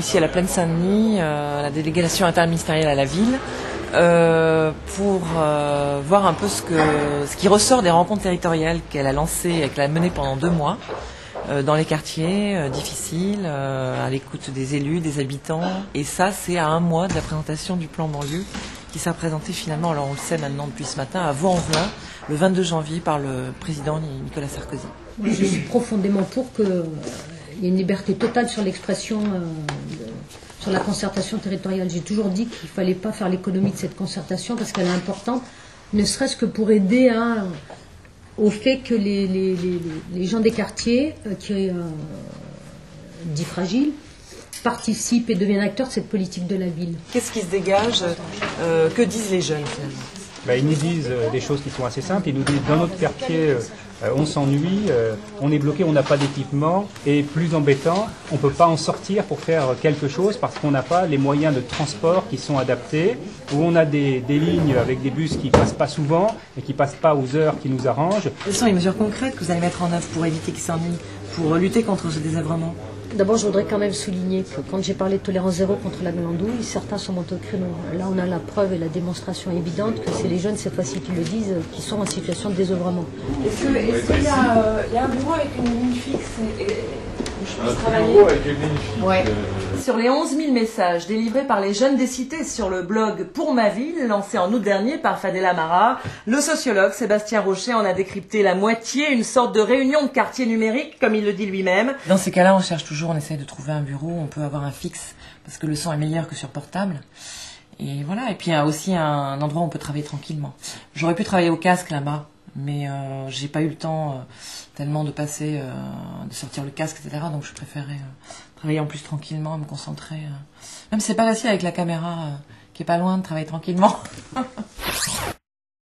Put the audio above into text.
ici à la Plaine Saint-Denis, la délégation interministérielle à la ville, pour voir un peu ce qui ressort des rencontres territoriales qu'elle a lancées et qu'elle a menées pendant 2 mois dans les quartiers difficiles, à l'écoute des élus, des habitants. Et ça, c'est à 1 mois de la présentation du plan banlieue qui sera présenté finalement, alors on le sait maintenant depuis ce matin, à Vaux-en-Velin, le 22 janvier par le président Nicolas Sarkozy. Je suis profondément pour qu'il y ait une liberté totale sur l'expression, sur la concertation territoriale. J'ai toujours dit qu'il ne fallait pas faire l'économie de cette concertation parce qu'elle est importante, ne serait-ce que pour aider au fait que les gens des quartiers, dits fragiles, participent et deviennent acteurs de cette politique de la ville. Qu'est-ce qui se dégage? Que disent les jeunes finalement? Ils nous disent des choses qui sont assez simples. Ils nous disent dans notre quartier, on s'ennuie, on est bloqué, on n'a pas d'équipement. Et plus embêtant, on ne peut pas en sortir pour faire quelque chose parce qu'on n'a pas les moyens de transport qui sont adaptés. Où on a des lignes avec des bus qui ne passent pas souvent et qui ne passent pas aux heures qui nous arrangent. Quelles sont les mesures concrètes que vous allez mettre en œuvre pour éviter qu'ils s'ennuient, pour lutter contre ce désœuvrement? D'abord, je voudrais quand même souligner que quand j'ai parlé de tolérance zéro contre la glandouille, certains sont montés au créneau. Là, on a la preuve et la démonstration évidente que c'est les jeunes, cette fois-ci, qui le disent, qui sont en situation de désœuvrement. Est-ce qu'il y a un bureau avec une ligne fixe Ouais. Sur les 11 000 messages délivrés par les jeunes des cités sur le blog Pour ma ville, lancé en août dernier par Fadela Mara, le sociologue Sébastien Rocher en a décrypté la moitié, une sorte de réunion de quartier numérique, comme il le dit lui-même. Dans ces cas-là, on cherche toujours, on essaie de trouver un bureau, on peut avoir un fixe, parce que le son est meilleur que sur portable. Et voilà, et puis il y a aussi un endroit où on peut travailler tranquillement. J'aurais pu travailler au casque là-bas, mais j'ai pas eu le temps tellement de passer, de sortir le casque, etc. Donc je préférais travailler en plus tranquillement, me concentrer. Même si c'est pas facile avec la caméra qui est pas loin de travailler tranquillement.